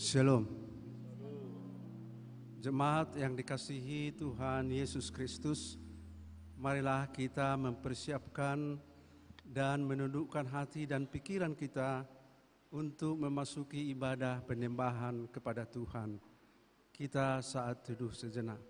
Shalom. Jemaat yang dikasihi Tuhan Yesus Kristus, marilah kita mempersiapkan dan menundukkan hati dan pikiran kita untuk memasuki ibadah penyembahan kepada Tuhan. Kita saat teduh sejenak.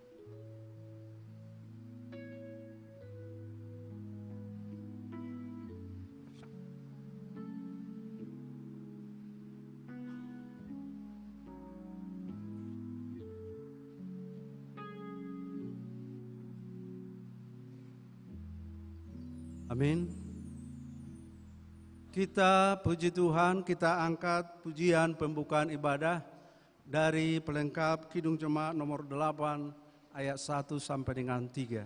Amin. Kita puji Tuhan, kita angkat pujian pembukaan ibadah dari pelengkap Kidung Jemaat nomor 8 ayat 1 sampai dengan 3.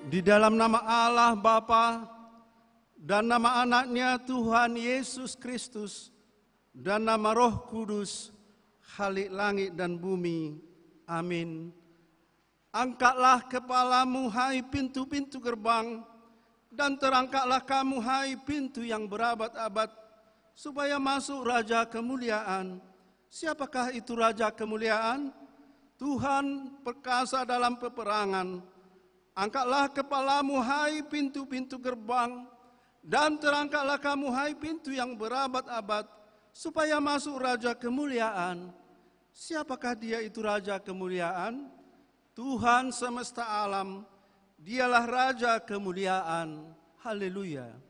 Di dalam nama Allah Bapa dan nama anaknya Tuhan Yesus Kristus dan nama Roh Kudus, Khalik langit dan bumi. Amin. Angkatlah kepalamu hai pintu-pintu gerbang, dan terangkatlah kamu hai pintu yang berabad-abad, supaya masuk Raja kemuliaan. Siapakah itu Raja kemuliaan? Tuhan perkasa dalam peperangan. Angkatlah kepalamu hai pintu-pintu gerbang, dan terangkatlah kamu hai pintu yang berabad-abad, supaya masuk Raja kemuliaan. Siapakah dia itu Raja kemuliaan? Tuhan semesta alam, dialah Raja kemuliaan. Haleluya.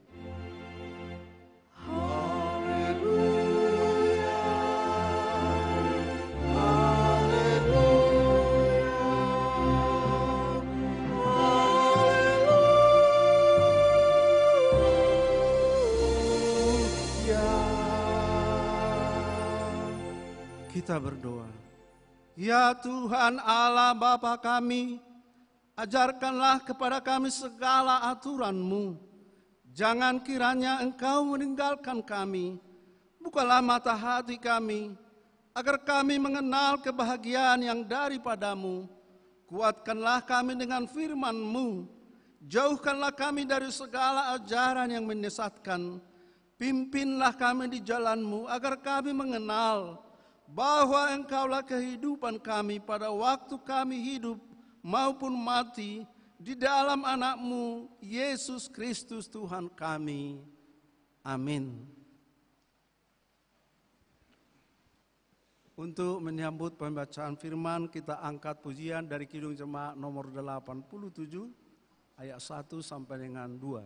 Kita berdoa. Ya Tuhan Allah Bapa kami, ajarkanlah kepada kami segala aturan-Mu. Jangan kiranya Engkau meninggalkan kami. Bukalah mata hati kami, agar kami mengenal kebahagiaan yang daripada-Mu. Kuatkanlah kami dengan firman-Mu. Jauhkanlah kami dari segala ajaran yang menyesatkan. Pimpinlah kami di jalan-Mu, agar kami mengenal bahwa Engkaulah kehidupan kami pada waktu kami hidup maupun mati, di dalam anak-Mu Yesus Kristus Tuhan kami. Amin. Untuk menyambut pembacaan firman, kita angkat pujian dari Kidung Jemaat nomor 87, ayat 1 sampai dengan 2.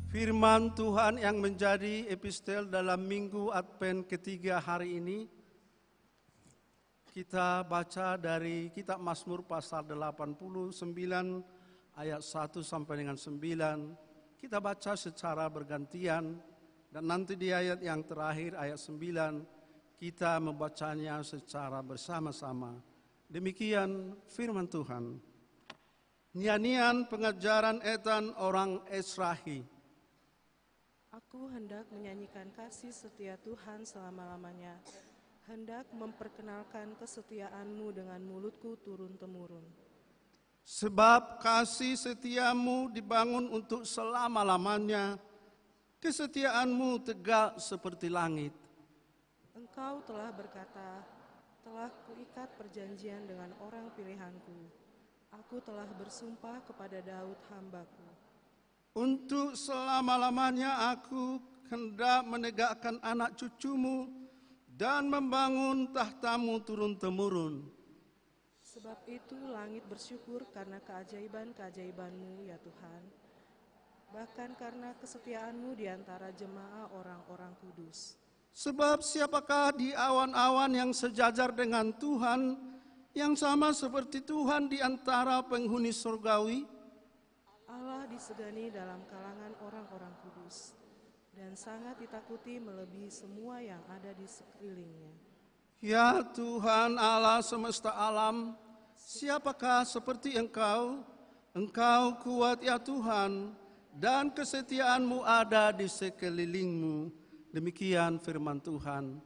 Firman Tuhan yang menjadi epistel dalam minggu Advent ketiga hari ini, kita baca dari kitab Mazmur pasal 89 ayat 1 sampai dengan 9. Kita baca secara bergantian dan nanti di ayat yang terakhir ayat 9 kita membacanya secara bersama-sama. Demikian firman Tuhan. Nyanyian pengajaran etan orang Esrahi. Aku hendak menyanyikan kasih setia Tuhan selama-lamanya, hendak memperkenalkan kesetiaan-Mu dengan mulutku turun-temurun. Sebab kasih setiamu dibangun untuk selama-lamanya, kesetiaan-Mu tegak seperti langit. Engkau telah berkata, telah kuikat perjanjian dengan orang pilihanku. Aku telah bersumpah kepada Daud hamba-Ku. Untuk selama-lamanya aku hendak menegakkan anak cucumu dan membangun tahtamu turun-temurun. Sebab itu langit bersyukur karena keajaiban-keajaiban-Mu ya Tuhan, bahkan karena kesetiaan-Mu di antara jemaah orang-orang kudus. Sebab siapakah di awan-awan yang sejajar dengan Tuhan, yang sama seperti Tuhan di antara penghuni surgawi? Allah disegani dalam kalangan orang-orang kudus, dan sangat ditakuti melebihi semua yang ada di sekelilingnya. Ya Tuhan Allah semesta alam, siapakah seperti Engkau? Engkau kuat ya Tuhan, dan kesetiaan-Mu ada di sekelilingmu. Demikian firman Tuhan.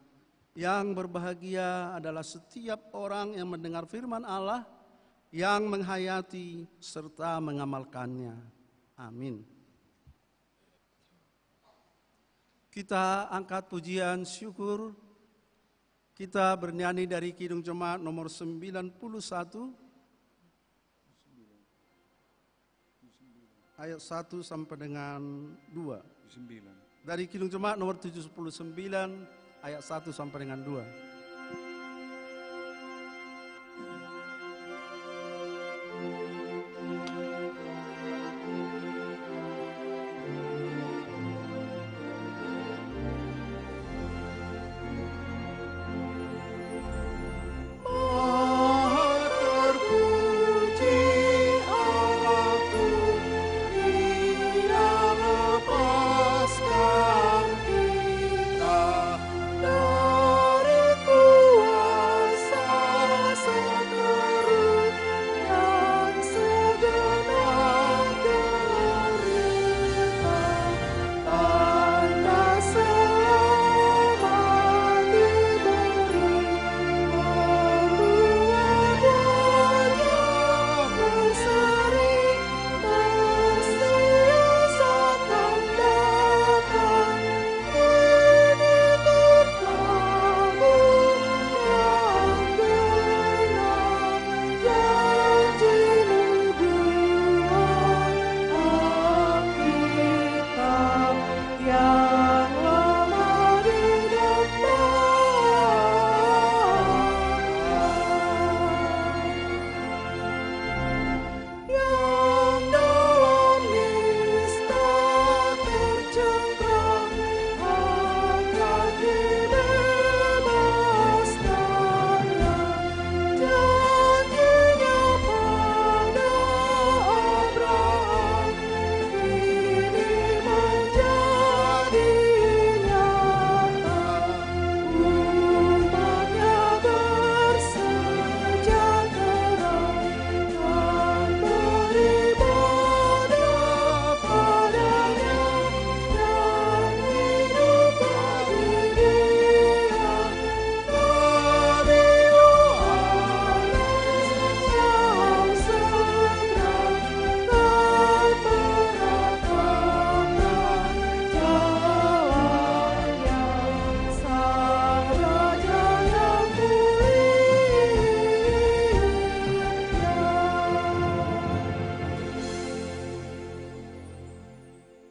Yang berbahagia adalah setiap orang yang mendengar firman Allah, yang menghayati serta mengamalkannya. Amin. Kita angkat pujian syukur. Kita bernyanyi dari Kidung Jemaat nomor 91 ayat 1 sampai dengan 2. Dari Kidung Jemaat nomor 79 ayat 1 sampai dengan 2.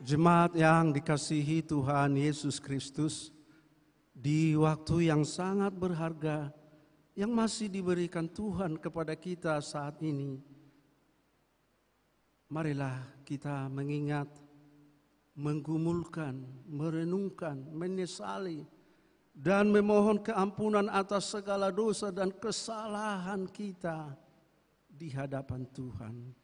Jemaat yang dikasihi Tuhan Yesus Kristus, di waktu yang sangat berharga yang masih diberikan Tuhan kepada kita saat ini, marilah kita mengingat, menggumulkan, merenungkan, menyesali, dan memohon keampunan atas segala dosa dan kesalahan kita di hadapan Tuhan.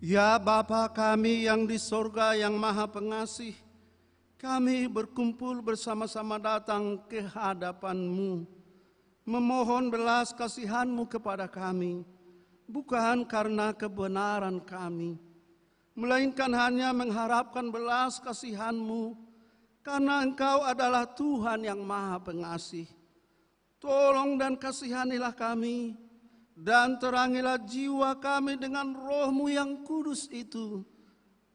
Ya Bapa kami yang di sorga yang maha pengasih, kami berkumpul bersama-sama datang ke hadapan-Mu, memohon belas kasihan-Mu kepada kami, bukan karena kebenaran kami, melainkan hanya mengharapkan belas kasihan-Mu, karena Engkau adalah Tuhan yang maha pengasih. Tolong dan kasihanilah kami, dan terangilah jiwa kami dengan Roh-Mu yang kudus itu,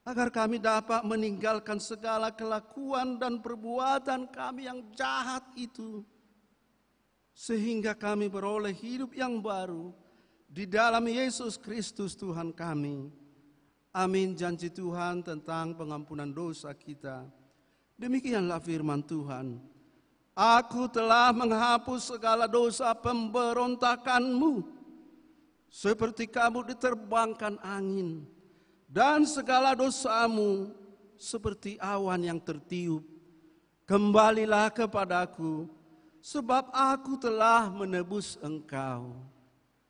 agar kami dapat meninggalkan segala kelakuan dan perbuatan kami yang jahat itu, sehingga kami beroleh hidup yang baru di dalam Yesus Kristus Tuhan kami. Amin. Janji Tuhan tentang pengampunan dosa kita. Demikianlah firman Tuhan. Aku telah menghapus segala dosa pemberontakanmu, seperti kamu diterbangkan angin, dan segala dosamu seperti awan yang tertiup. Kembalilah kepadaku, sebab aku telah menebus engkau.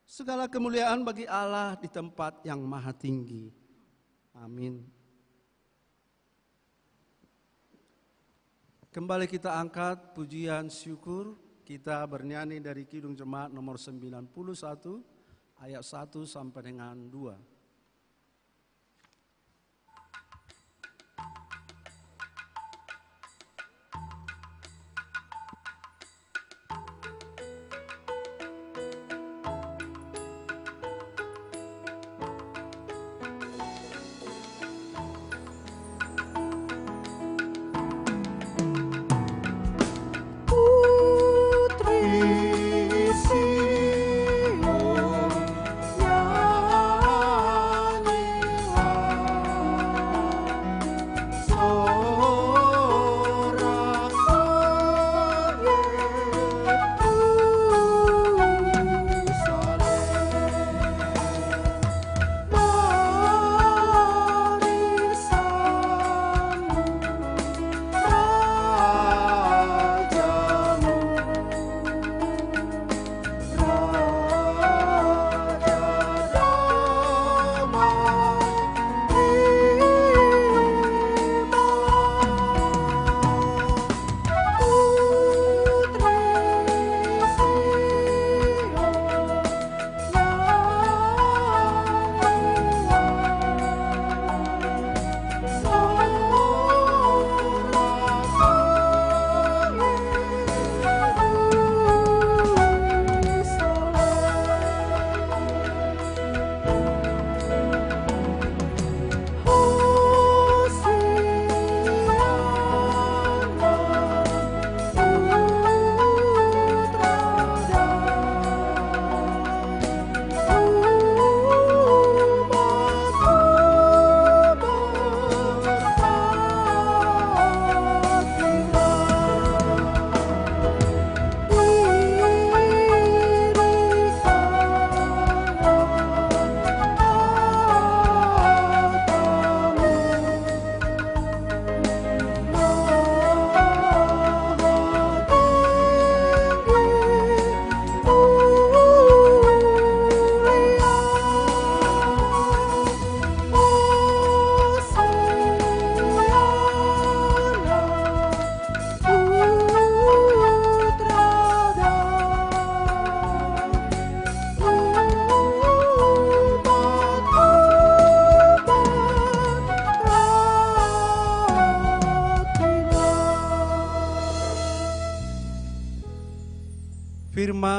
Segala kemuliaan bagi Allah di tempat yang maha tinggi. Amin. Kembali kita angkat pujian syukur. Kita bernyanyi dari Kidung Jemaat nomor 91. Ayat 1 sampai dengan 2. Putri Sion yang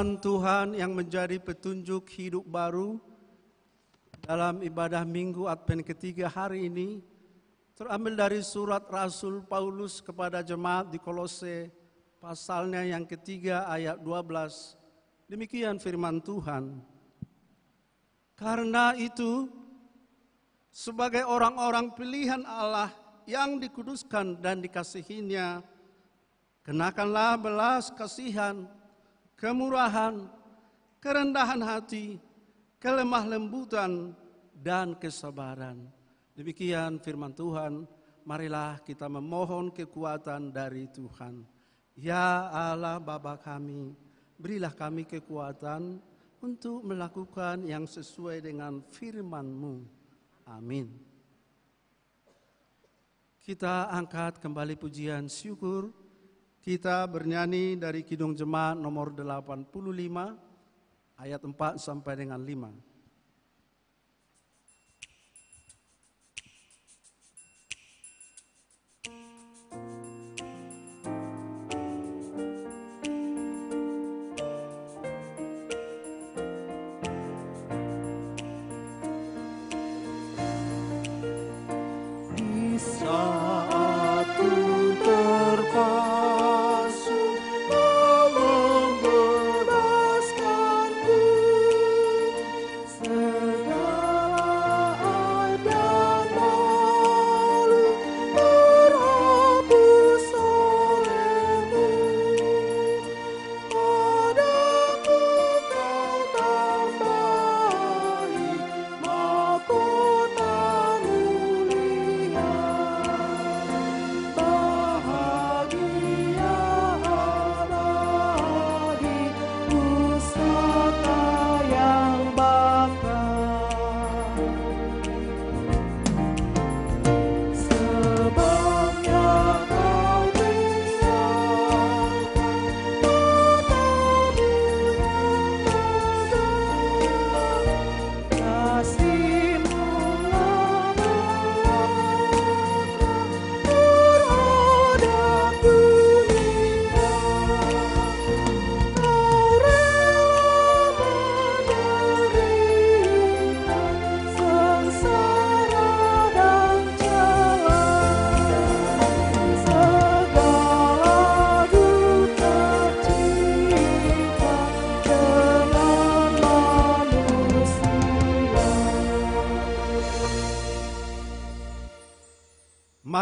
Firman Tuhan yang menjadi petunjuk hidup baru dalam ibadah Minggu Advent ketiga hari ini terambil dari surat Rasul Paulus kepada jemaat di Kolose, pasalnya yang ketiga ayat 12. Demikian firman Tuhan. Karena itu, sebagai orang-orang pilihan Allah yang dikuduskan dan dikasihinya, kenakanlah belas kasihan, kemurahan, kerendahan hati, kelemah lembutan, dan kesabaran. Demikian firman Tuhan, marilah kita memohon kekuatan dari Tuhan. Ya Allah Bapa kami, berilah kami kekuatan untuk melakukan yang sesuai dengan firman-Mu. Amin. Kita angkat kembali pujian syukur. Kita bernyanyi dari Kidung Jemaat nomor 85, ayat 4 sampai dengan 5.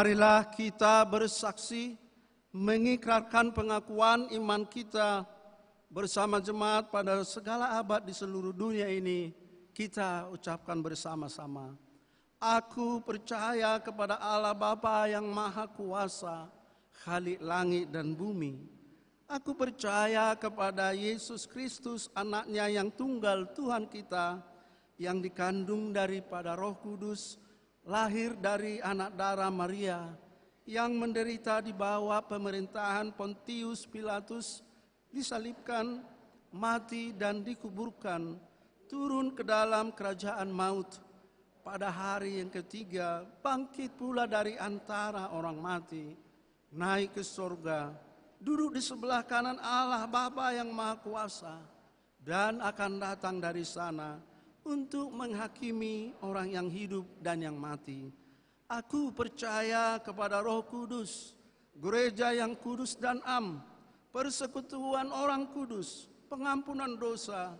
Marilah kita bersaksi mengikrarkan pengakuan iman kita bersama jemaat pada segala abad di seluruh dunia ini. Kita ucapkan bersama-sama. Aku percaya kepada Allah Bapa yang Maha Kuasa, Khalik langit dan bumi. Aku percaya kepada Yesus Kristus, anaknya yang tunggal Tuhan kita, yang dikandung daripada Roh Kudus, lahir dari anak darah Maria, yang menderita di bawah pemerintahan Pontius Pilatus, disalibkan, mati dan dikuburkan, turun ke dalam kerajaan maut. Pada hari yang ketiga, bangkit pula dari antara orang mati, naik ke surga, duduk di sebelah kanan Allah Bapa yang Maha Kuasa, dan akan datang dari sana untuk menghakimi orang yang hidup dan yang mati. Aku percaya kepada Roh Kudus, gereja yang kudus dan am, persekutuan orang kudus, pengampunan dosa,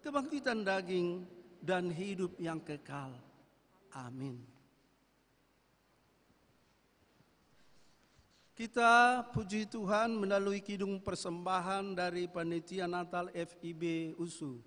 kebangkitan daging, dan hidup yang kekal. Amin. Kita puji Tuhan melalui kidung persembahan dari Panitia Natal FIB USU.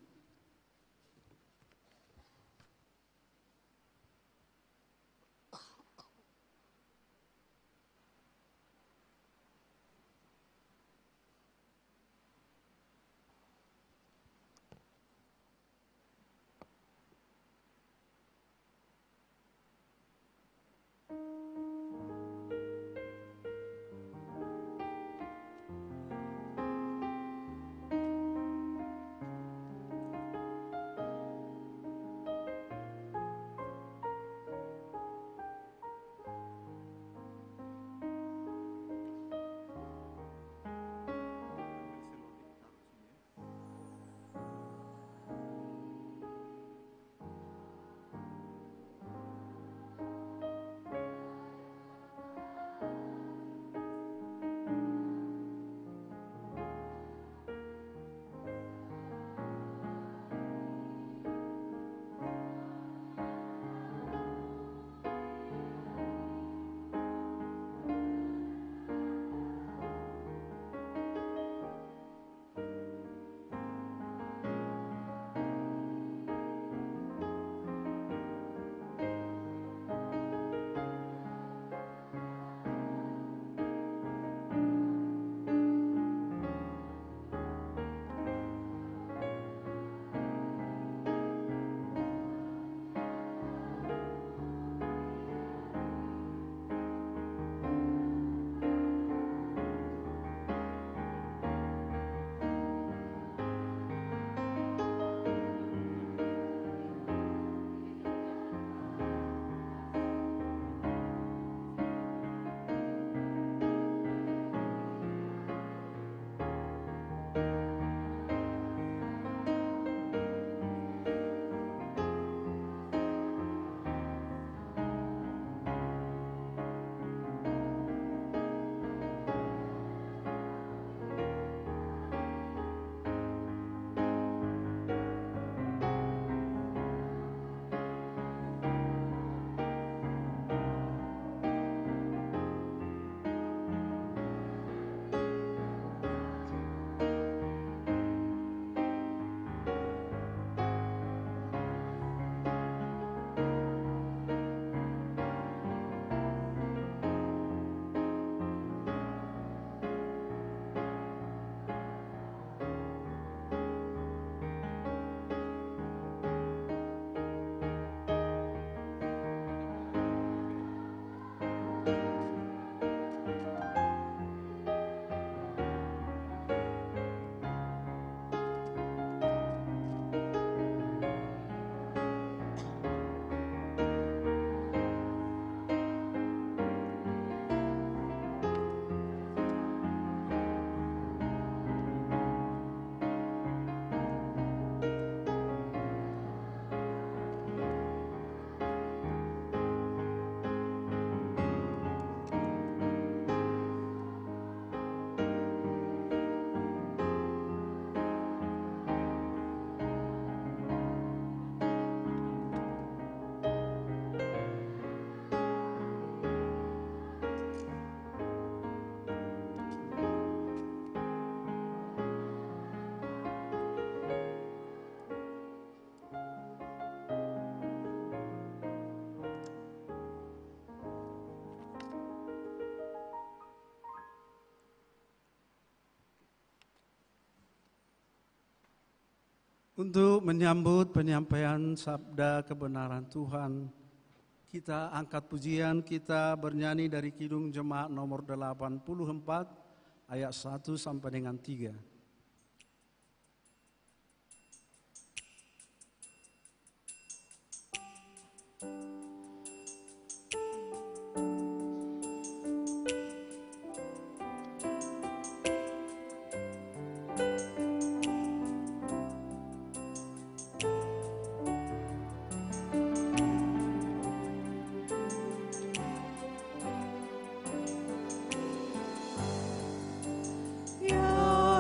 Untuk menyambut penyampaian sabda kebenaran Tuhan, kita angkat pujian, kita bernyanyi dari Kidung Jemaat nomor 84 ayat 1 sampai dengan 3. Ya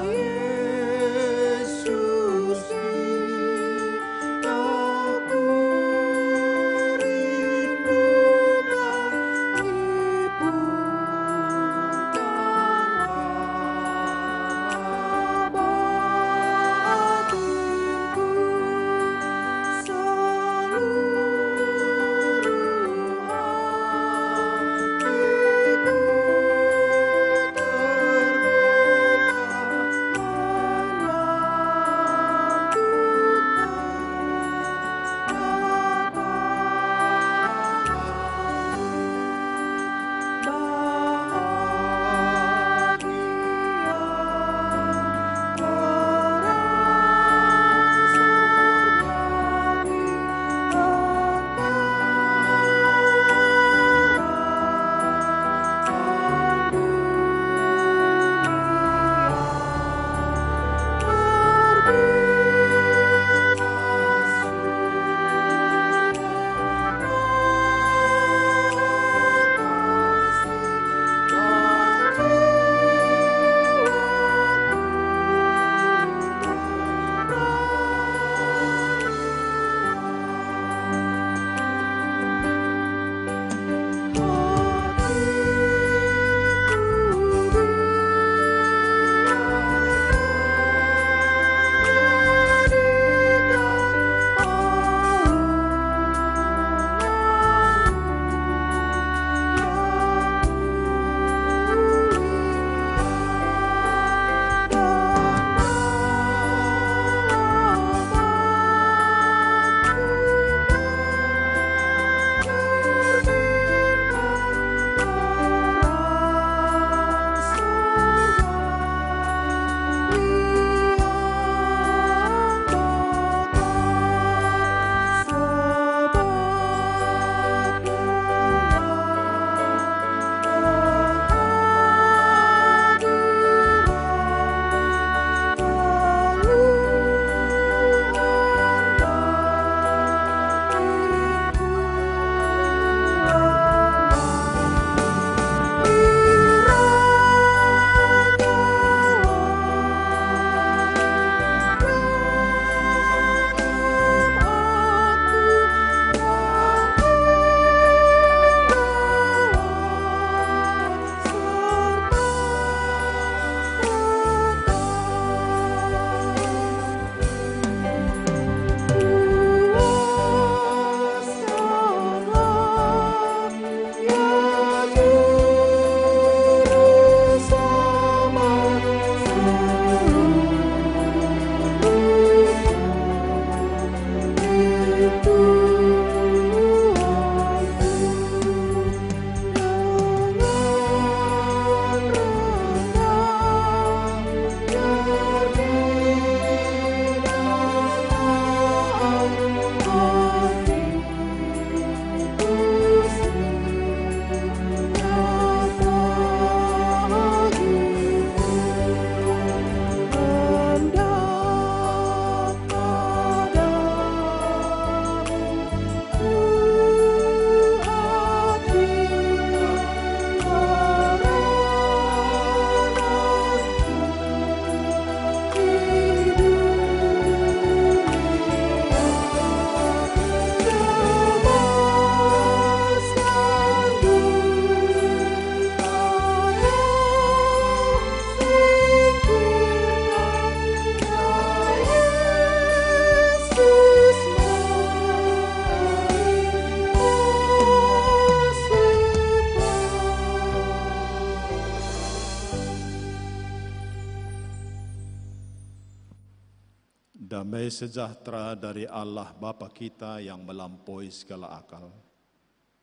Damai sejahtera dari Allah Bapa kita yang melampaui segala akal,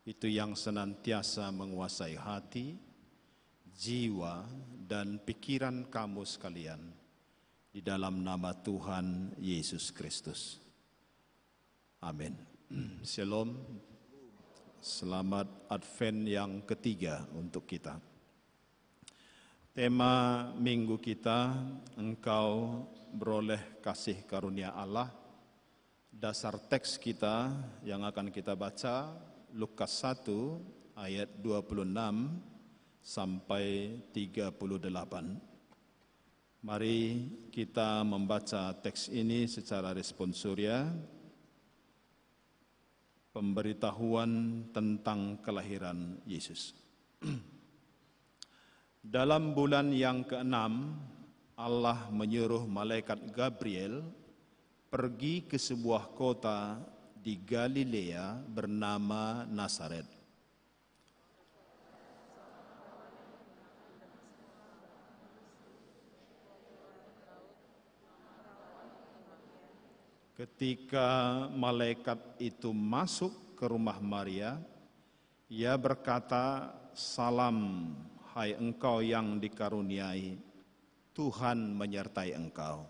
itu yang senantiasa menguasai hati, jiwa, dan pikiran kamu sekalian, di dalam nama Tuhan Yesus Kristus. Amin. Shalom. Selamat Advent yang ketiga untuk kita. Tema minggu kita, engkau beroleh kasih karunia Allah. Dasar teks kita yang akan kita baca, Lukas 1 ayat 26 sampai 38. Mari kita membaca teks ini secara responsoria. Pemberitahuan tentang kelahiran Yesus. Dalam bulan yang ke-6, Allah menyuruh malaikat Gabriel pergi ke sebuah kota di Galilea bernama Nazaret. Ketika malaikat itu masuk ke rumah Maria, ia berkata, "Salam, hai engkau yang dikaruniai, Tuhan menyertai engkau."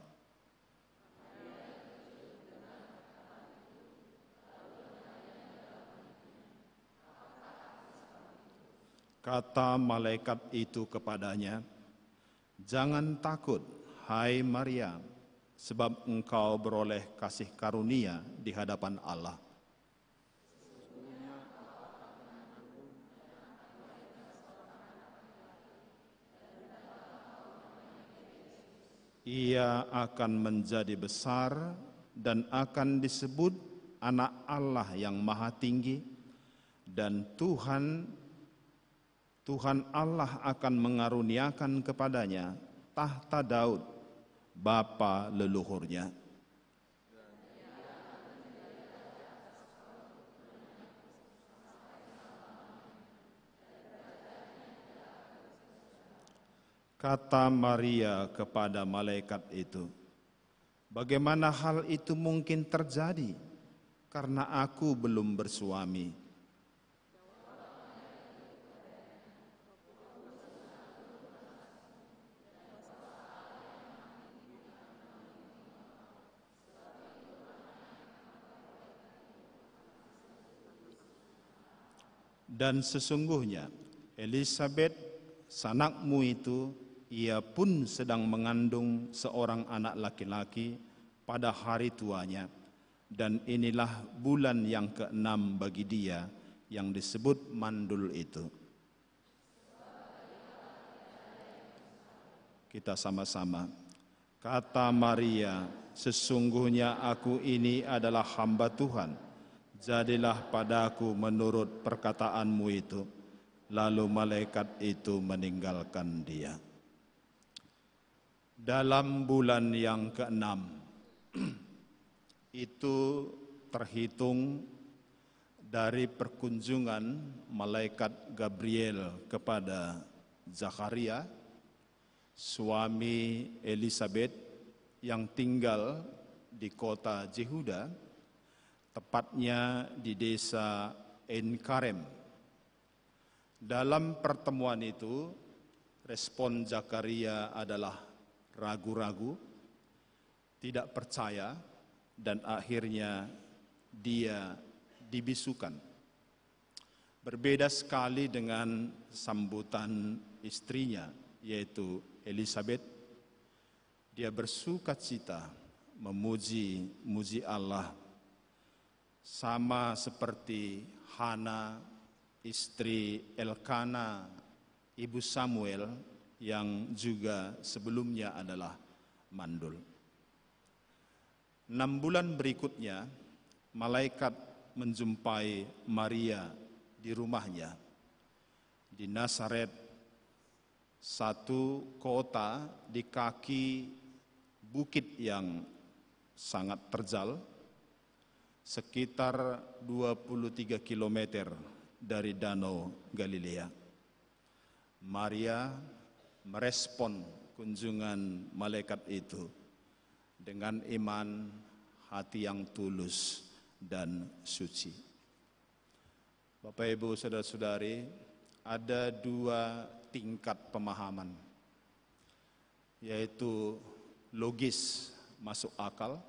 Kata malaikat itu kepadanya, "Jangan takut, hai Maria, sebab engkau beroleh kasih karunia di hadapan Allah. Ia akan menjadi besar dan akan disebut Anak Allah yang Maha Tinggi, dan Tuhan Allah akan mengaruniakan kepadanya tahta Daud, bapa leluhurnya. Kata Maria kepada malaikat itu, "Bagaimana hal itu mungkin terjadi, karena aku belum bersuami?" Dan sesungguhnya Elisabet, sanakmu itu, ia pun sedang mengandung seorang anak laki-laki pada hari tuanya, dan inilah bulan yang ke-6 bagi dia yang disebut mandul itu. Kita sama-sama. Kata Maria, "Sesungguhnya aku ini adalah hamba Tuhan. Jadilah padaku menurut perkataanmu itu." Lalu malaikat itu meninggalkan dia. Dalam bulan yang ke-6, itu terhitung dari perkunjungan malaikat Gabriel kepada Zakaria, suami Elisabet yang tinggal di kota Yehuda, tepatnya di desa En-Karem. Dalam pertemuan itu, respon Zakaria adalah ragu-ragu, tidak percaya, dan akhirnya dia dibisukan. Berbeda sekali dengan sambutan istrinya, yaitu Elisabet. Dia bersukacita memuji Allah, sama seperti Hana, istri Elkana, ibu Samuel, yang juga sebelumnya adalah mandul. 6 bulan berikutnya, malaikat menjumpai Maria di rumahnya di Nazaret, satu kota di kaki bukit yang sangat terjal, sekitar 23 km dari Danau Galilea. Maria merespon kunjungan malaikat itu dengan iman, hati yang tulus dan suci. Bapak, Ibu, saudara-saudari, ada dua tingkat pemahaman, yaitu logis, masuk akal,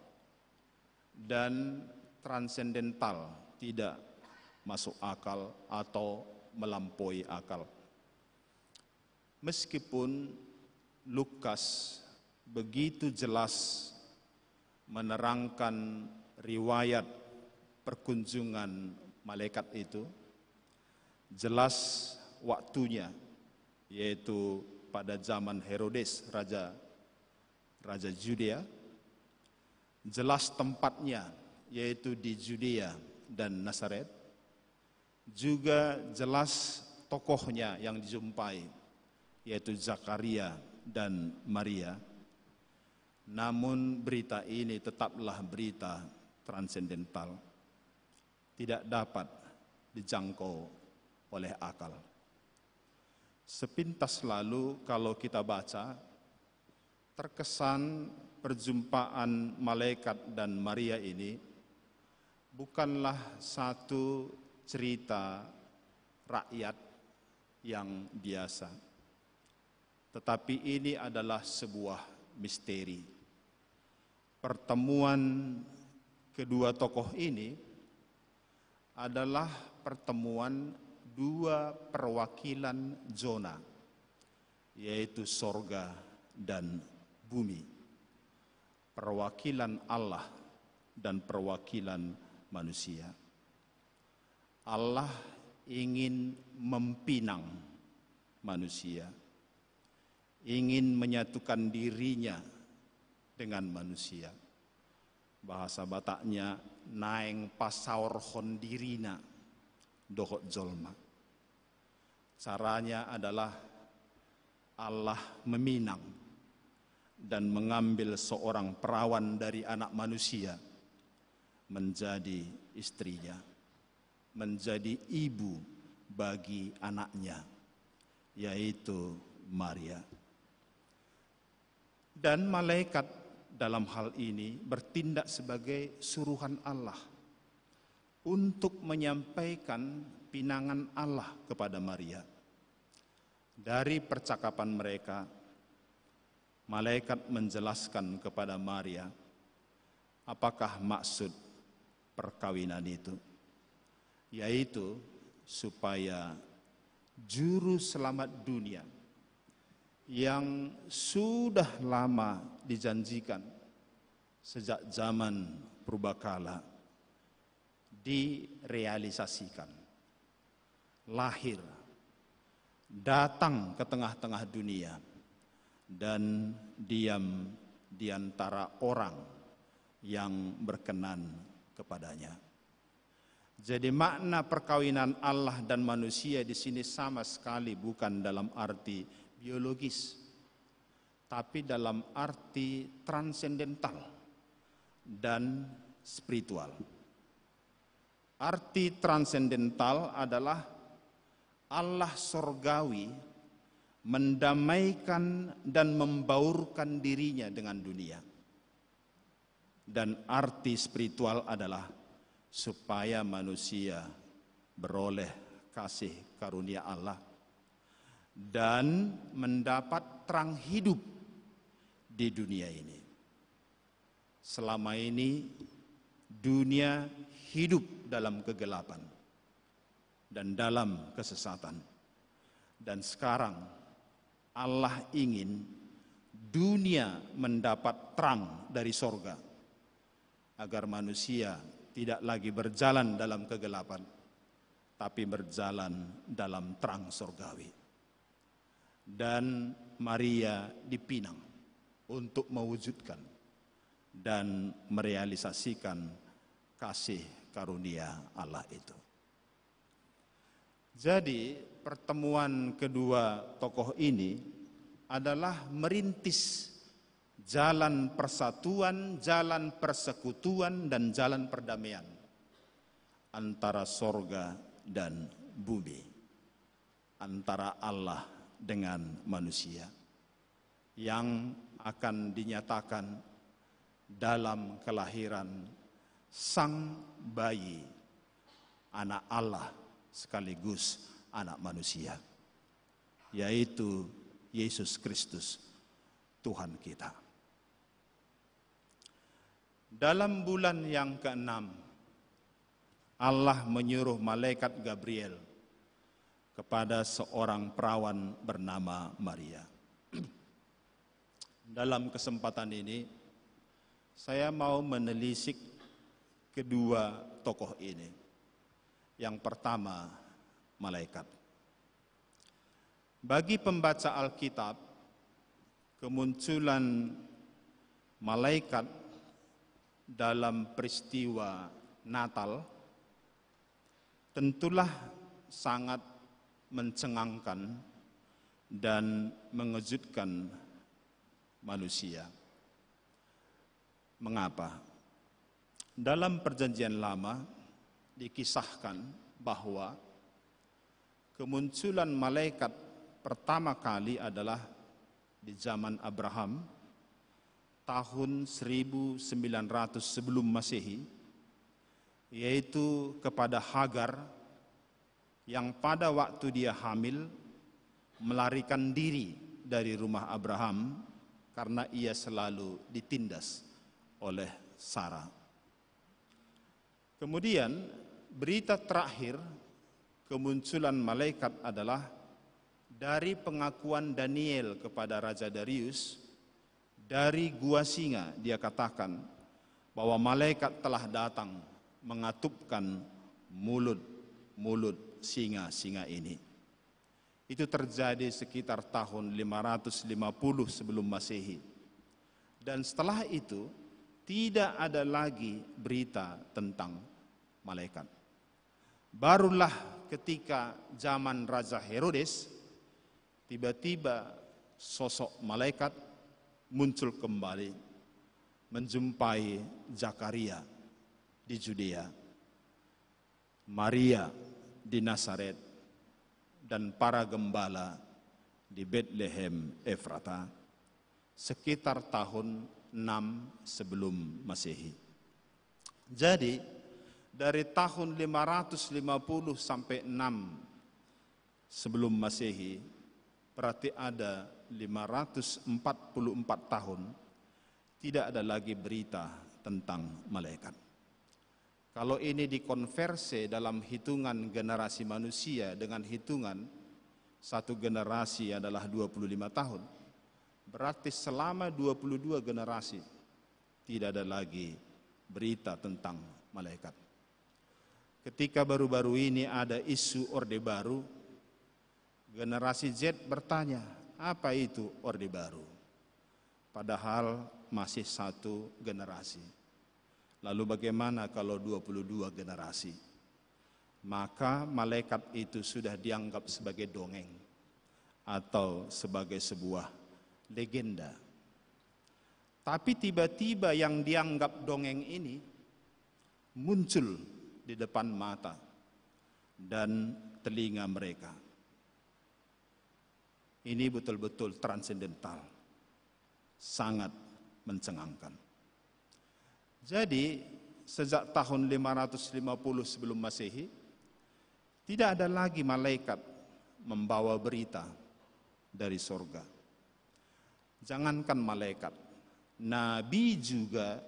dan transendental, tidak masuk akal atau melampaui akal. Meskipun Lukas begitu jelas menerangkan riwayat perkunjungan malaikat itu, jelas waktunya, yaitu pada zaman Herodes, Raja Judea, jelas tempatnya, yaitu di Judea dan Nazaret, juga jelas tokohnya yang dijumpai, yaitu Zakaria dan Maria. Namun berita ini tetaplah berita transendental, tidak dapat dijangkau oleh akal. Sepintas lalu kalau kita baca, terkesan perjumpaan malaikat dan Maria ini bukanlah satu cerita rakyat yang biasa, tetapi ini adalah sebuah misteri. Pertemuan kedua tokoh ini adalah pertemuan dua perwakilan zona, yaitu sorga dan bumi, perwakilan Allah dan perwakilan manusia. Allah ingin mempinang manusia, ingin menyatukan dirinya dengan manusia. Bahasa Bataknya, naeng pasaur hondirina dohot jolma. Caranya adalah Allah meminang dan mengambil seorang perawan dari anak manusia menjadi istrinya, menjadi ibu bagi anaknya, yaitu Maria. Dan malaikat dalam hal ini bertindak sebagai suruhan Allah untuk menyampaikan pinangan Allah kepada Maria. Dari percakapan mereka, malaikat menjelaskan kepada Maria apakah maksud perkawinan itu, yaitu supaya juru selamat dunia yang sudah lama dijanjikan sejak zaman purbakala direalisasikan, lahir, datang ke tengah-tengah dunia dan diam di antara orang yang berkenan kepadanya. Jadi makna perkawinan Allah dan manusia di sini sama sekali bukan dalam arti biologis, tapi dalam arti transendental dan spiritual. Arti transendental adalah Allah sorgawi mendamaikan dan membaurkan dirinya dengan dunia. Dan arti spiritual adalah supaya manusia beroleh kasih karunia Allah dan mendapat terang hidup di dunia ini. Selama ini dunia hidup dalam kegelapan dan dalam kesesatan. Dan sekarang Allah ingin dunia mendapat terang dari sorga, agar manusia tidak lagi berjalan dalam kegelapan, tapi berjalan dalam terang sorgawi. Dan Maria dipinang untuk mewujudkan dan merealisasikan kasih karunia Allah itu. Jadi pertemuan kedua tokoh ini adalah merintis jalan persatuan, jalan persekutuan, dan jalan perdamaian antara sorga dan bumi, antara Allah dengan manusia, yang akan dinyatakan dalam kelahiran sang bayi, anak Allah sekaligus anak manusia, yaitu Yesus Kristus, Tuhan kita. Dalam bulan yang ke-6, Allah menyuruh malaikat Gabriel kepada seorang perawan bernama Maria. Dalam kesempatan ini, saya mau menelisik kedua tokoh ini. Yang pertama, malaikat. Bagi pembaca Alkitab, kemunculan malaikat dalam peristiwa Natal tentulah sangat mencengangkan dan mengejutkan manusia. Mengapa? Dalam Perjanjian Lama dikisahkan bahwa kemunculan malaikat pertama kali adalah di zaman Abraham, tahun 1900 sebelum Masehi, yaitu kepada Hagar yang pada waktu dia hamil melarikan diri dari rumah Abraham karena ia selalu ditindas oleh Sarah. Kemudian berita terakhir kemunculan malaikat adalah dari pengakuan Daniel kepada Raja Darius. Dari gua singa dia katakan bahwa malaikat telah datang mengatupkan mulut singa-singa ini. Itu terjadi sekitar tahun 550 sebelum Masehi. Dan setelah itu tidak ada lagi berita tentang malaikat. Barulah ketika zaman Raja Herodes, tiba-tiba sosok malaikat muncul kembali menjumpai Zakaria di Judea, Maria di Nazaret, dan para gembala di Bethlehem Efrata sekitar tahun 6 sebelum Masehi. Jadi dari tahun 550 sampai 6 sebelum Masehi berarti ada 544 tahun tidak ada lagi berita tentang malaikat. Kalau ini dikonversi dalam hitungan generasi manusia dengan hitungan satu generasi adalah 25 tahun, berarti selama 22 generasi tidak ada lagi berita tentang malaikat. Ketika baru-baru ini ada isu Orde Baru, generasi Z bertanya, apa itu Orde Baru? Padahal masih satu generasi. Lalu bagaimana kalau 22 generasi? Maka malaikat itu sudah dianggap sebagai dongeng atau sebagai sebuah legenda. Tapi tiba-tiba yang dianggap dongeng ini muncul di depan mata dan telinga mereka. Ini betul-betul transendental, sangat mencengangkan. Jadi sejak tahun 550 sebelum Masehi tidak ada lagi malaikat membawa berita dari sorga. Jangankan malaikat, nabi juga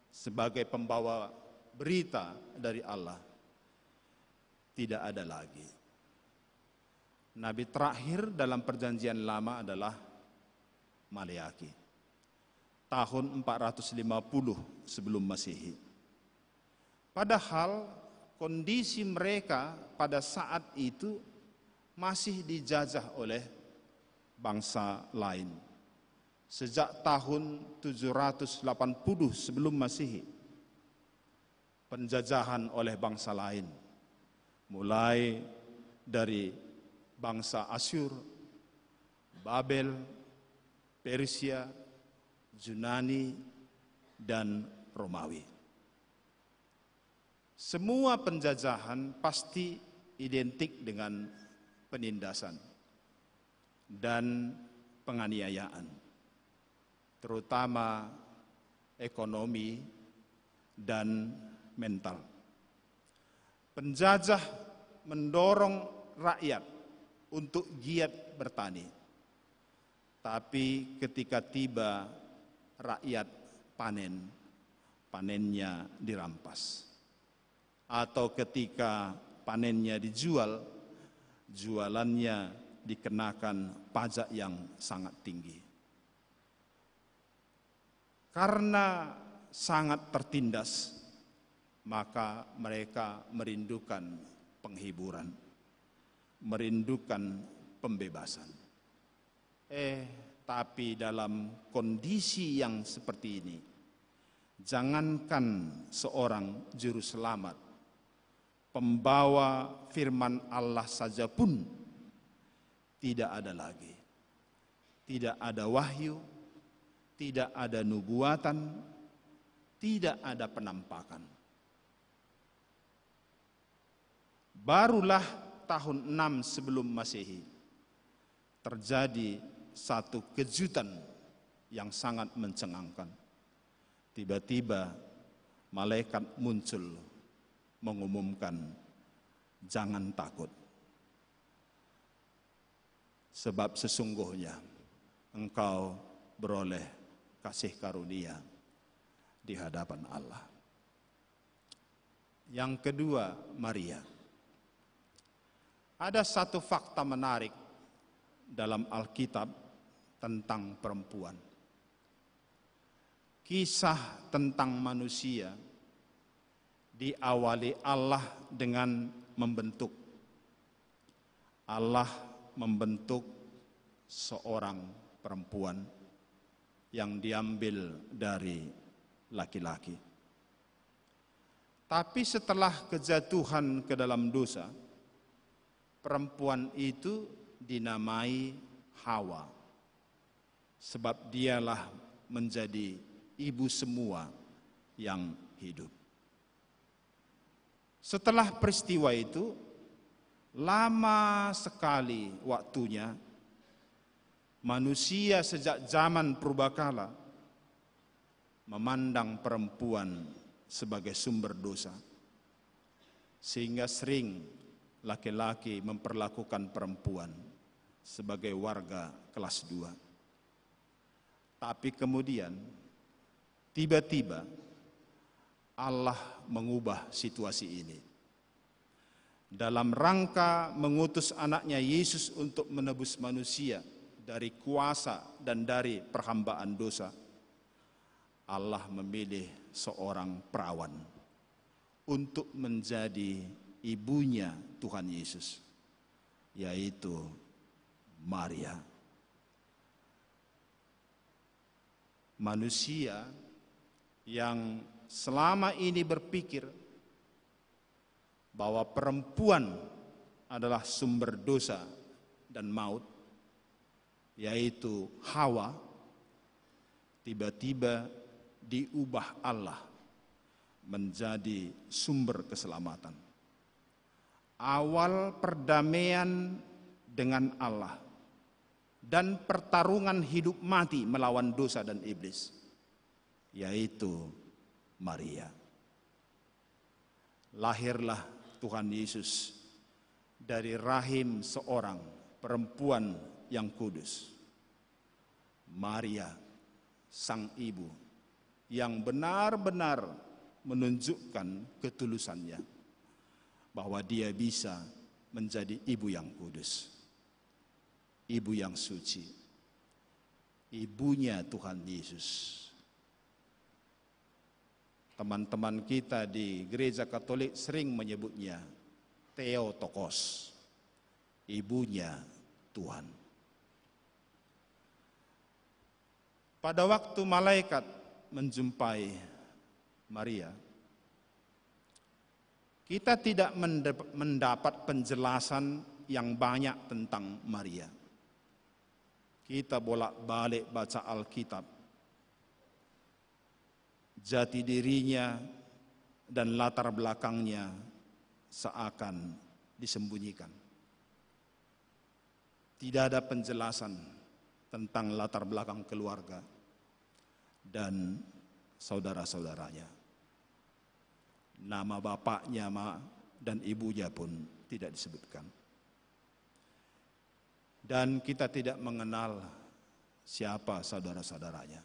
sebagai pembawa berita dari Allah tidak ada lagi. Nabi terakhir dalam Perjanjian Lama adalah Maleaki, tahun 450 sebelum Masehi. Padahal kondisi mereka pada saat itu masih dijajah oleh bangsa lain. Sejak tahun 780 sebelum Masehi, penjajahan oleh bangsa lain, mulai dari bangsa Asyur, Babel, Persia, Yunani, dan Romawi. Semua penjajahan pasti identik dengan penindasan dan penganiayaan, terutama ekonomi, dan mental. Penjajah mendorong rakyat untuk giat bertani. Tapi ketika tiba rakyat panen, panennya dirampas. Atau ketika panennya dijual, jualannya dikenakan pajak yang sangat tinggi. Karena sangat tertindas, maka mereka merindukan penghiburan, merindukan pembebasan. Tapi dalam kondisi yang seperti ini, jangankan seorang juru selamat, pembawa firman Allah saja pun tidak ada lagi. Tidak ada wahyu, tidak ada nubuatan, tidak ada penampakan. Barulah tahun 6 sebelum Masehi terjadi satu kejutan yang sangat mencengangkan. Tiba-tiba malaikat muncul mengumumkan, jangan takut. Sebab sesungguhnya engkau beroleh kasih karunia di hadapan Allah. Yang kedua, Maria. Ada satu fakta menarik dalam Alkitab tentang perempuan. Kisah tentang manusia diawali Allah dengan membentuk. Allah membentuk seorang perempuan yang diambil dari laki-laki. Tapi setelah kejatuhan ke dalam dosa, perempuan itu dinamai Hawa, sebab dialah menjadi ibu semua yang hidup. Setelah peristiwa itu, lama sekali waktunya, manusia sejak zaman purbakala memandang perempuan sebagai sumber dosa, sehingga sering laki-laki memperlakukan perempuan sebagai warga kelas 2. Tapi kemudian tiba-tiba Allah mengubah situasi ini. Dalam rangka mengutus anaknya Yesus untuk menebus manusia dari kuasa dan dari perhambaan dosa, Allah memilih seorang perawan untuk menjadi ibunya Tuhan Yesus, yaitu Maria. Manusia yang selama ini berpikir bahwa perempuan adalah sumber dosa dan maut, yaitu Hawa, tiba-tiba diubah Allah menjadi sumber keselamatan. Awal perdamaian dengan Allah dan pertarungan hidup mati melawan dosa dan iblis, yaitu Maria. Lahirlah Tuhan Yesus dari rahim seorang perempuan yang kudus, Maria, sang ibu yang benar-benar menunjukkan ketulusannya bahwa dia bisa menjadi ibu yang kudus, ibu yang suci, ibunya Tuhan Yesus. Teman-teman kita di gereja Katolik sering menyebutnya Theotokos, ibunya Tuhan. Pada waktu malaikat menjumpai Maria, kita tidak mendapat penjelasan yang banyak tentang Maria. Kita bolak-balik baca Alkitab, jati dirinya dan latar belakangnya seakan disembunyikan. Tidak ada penjelasan tentang latar belakang keluarga dan saudara-saudaranya. Nama bapaknya dan ibunya pun tidak disebutkan. Dan kita tidak mengenal siapa saudara-saudaranya.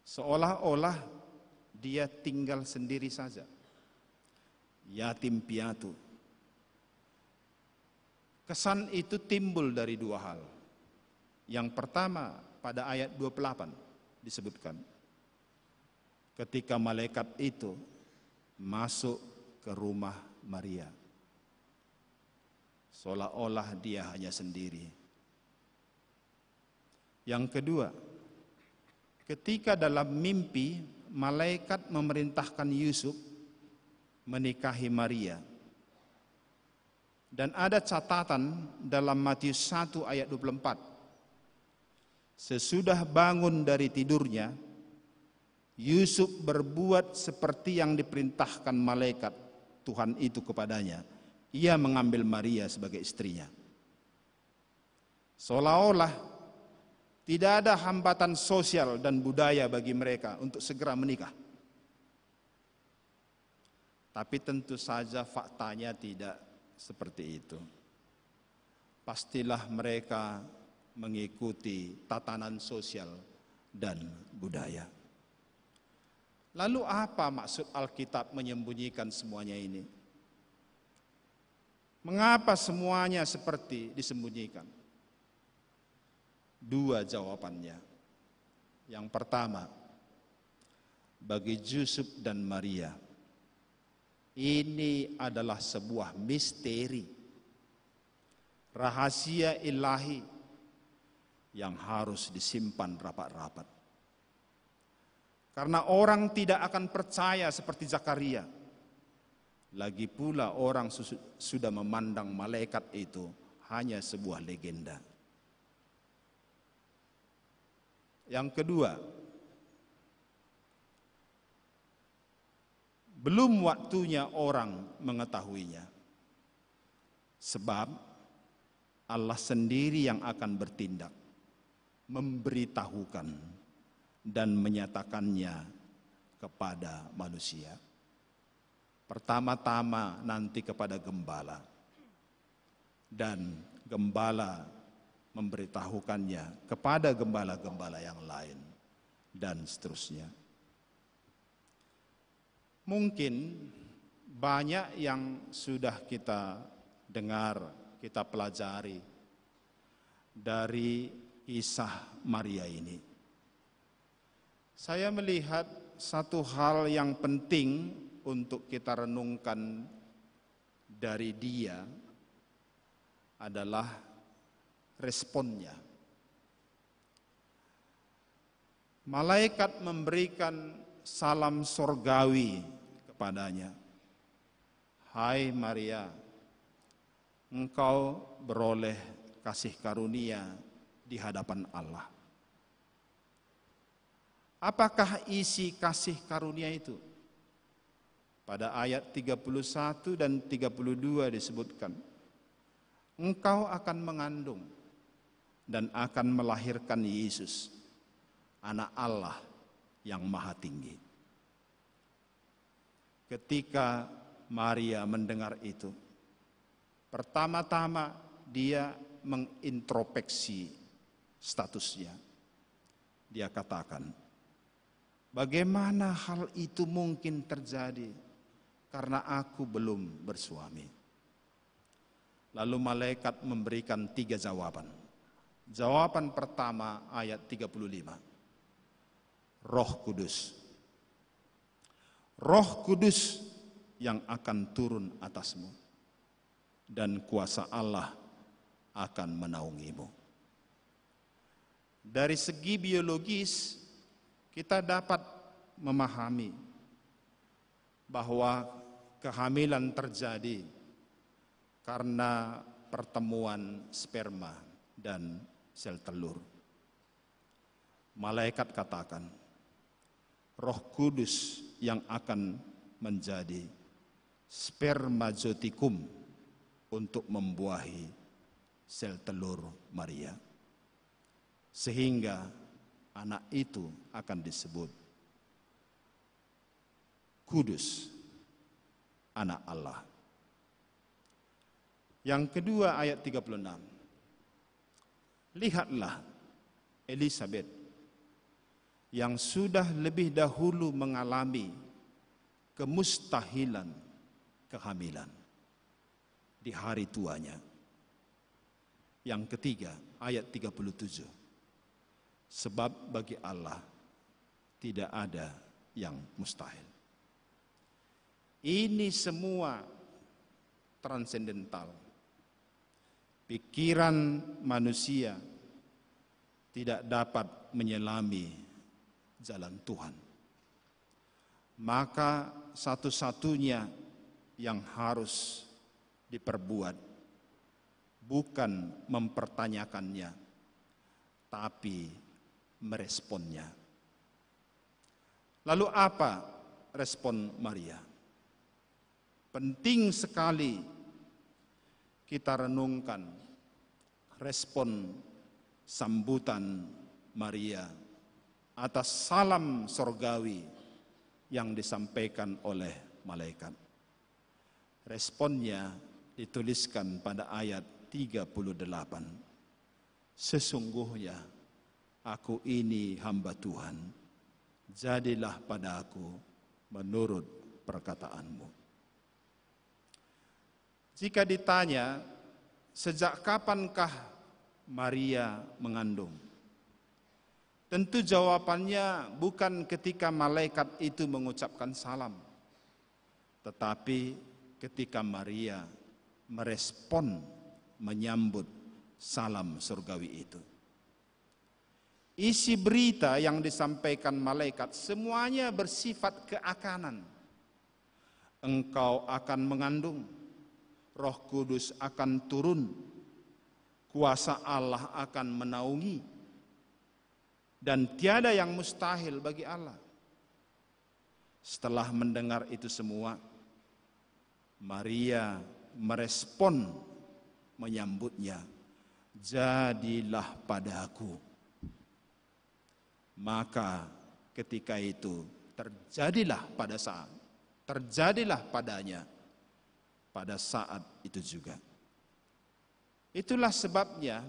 Seolah-olah dia tinggal sendiri saja, yatim piatu. Kesan itu timbul dari dua hal. Yang pertama, pada ayat 28 disebutkan, ketika malaikat itu masuk ke rumah Maria, seolah-olah dia hanya sendiri. Yang kedua, ketika dalam mimpi malaikat memerintahkan Yusuf menikahi Maria. Dan ada catatan dalam Matius 1 ayat 24. Sesudah bangun dari tidurnya, Yusuf berbuat seperti yang diperintahkan malaikat Tuhan itu kepadanya. Ia mengambil Maria sebagai istrinya. Seolah-olah tidak ada hambatan sosial dan budaya bagi mereka untuk segera menikah. Tapi tentu saja faktanya tidak seperti itu. Pastilah mereka mengikuti tatanan sosial dan budaya. Lalu apa maksud Alkitab menyembunyikan semuanya ini? Mengapa semuanya seperti disembunyikan? Dua jawabannya. Yang pertama, bagi Yusuf dan Maria, ini adalah sebuah misteri, rahasia ilahi yang harus disimpan rapat-rapat. Karena orang tidak akan percaya seperti Zakaria. Lagi pula orang sudah memandang malaikat itu hanya sebuah legenda. Yang kedua, belum waktunya orang mengetahuinya. Sebab Allah sendiri yang akan bertindak, memberitahukan dan menyatakannya kepada manusia. Pertama-tama nanti kepada gembala, dan gembala memberitahukannya kepada gembala-gembala yang lain, dan seterusnya. Mungkin banyak yang sudah kita dengar, kita pelajari dari kisah Maria ini. Saya melihat satu hal yang penting untuk kita renungkan dari dia adalah responnya. Malaikat memberikan salam sorgawi kepadanya. Hai Maria, engkau beroleh kasih karunia di hadapan Allah. Apakah isi kasih karunia itu? Pada ayat 31 dan 32 disebutkan, engkau akan mengandung dan akan melahirkan Yesus, anak Allah yang maha tinggi. Ketika Maria mendengar itu, pertama-tama dia mengintrospeksi statusnya. Dia katakan, bagaimana hal itu mungkin terjadi karena aku belum bersuami? Lalu malaikat memberikan 3 jawaban. Jawaban pertama ayat 35. Roh Kudus. Roh Kudus yang akan turun atasmu, dan kuasa Allah akan menaungimu. Dari segi biologis, kita dapat memahami bahwa kehamilan terjadi karena pertemuan sperma dan sel telur. Malaikat katakan, Roh Kudus yang akan menjadi spermatozoikum untuk membuahi sel telur Maria. Sehingga anak itu akan disebut kudus, anak Allah. Yang kedua ayat 36. Lihatlah Elisabet yang sudah lebih dahulu mengalami kemustahilan kehamilan di hari tuanya. Yang ketiga ayat 37. Sebab bagi Allah tidak ada yang mustahil. Ini semua transendental. Pikiran manusia tidak dapat menyelami jalan Tuhan. Maka satu-satunya yang harus diperbuat bukan mempertanyakannya, tapi meresponnya. Lalu apa respon Maria? Penting sekali kita renungkan respon sambutan Maria atas salam sorgawi yang disampaikan oleh malaikat. Responnya dituliskan pada ayat 38. Sesungguhnya aku ini hamba Tuhan, jadilah padaku menurut perkataanmu. Jika ditanya, sejak kapankah Maria mengandung? Tentu jawabannya bukan ketika malaikat itu mengucapkan salam, tetapi ketika Maria merespon, menyambut salam surgawi itu. Isi berita yang disampaikan malaikat semuanya bersifat keakanan. Engkau akan mengandung, Roh Kudus akan turun, kuasa Allah akan menaungi, dan tiada yang mustahil bagi Allah. Setelah mendengar itu semua, Maria merespon, menyambutnya, jadilah padaku. Maka ketika itu terjadilah padanya pada saat itu juga. Itulah sebabnya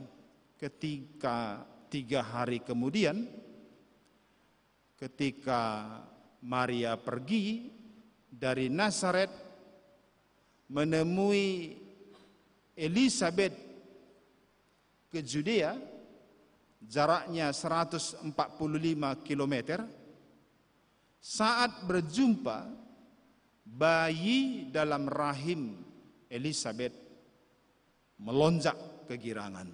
ketika 3 hari kemudian, ketika Maria pergi dari Nazaret menemui Elisabet ke Judea, jaraknya 145 km, saat berjumpa, bayi dalam rahim Elisabet melonjak kegirangan.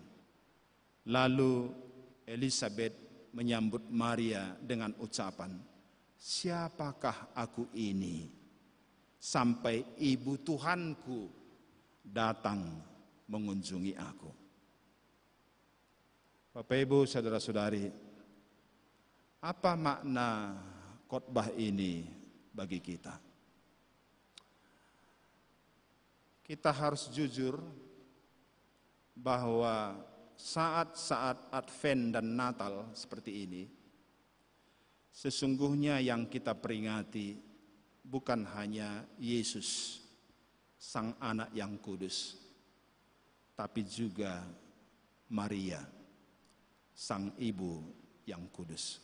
Lalu Elisabet menyambut Maria dengan ucapan, siapakah aku ini sampai ibu Tuhanku datang mengunjungi aku. Bapak Ibu saudara-saudari, apa makna khotbah ini bagi kita? Kita harus jujur bahwa saat-saat Advent dan Natal seperti ini, sesungguhnya yang kita peringati bukan hanya Yesus, Sang Anak yang kudus, tapi juga Maria, Sang Ibu yang kudus.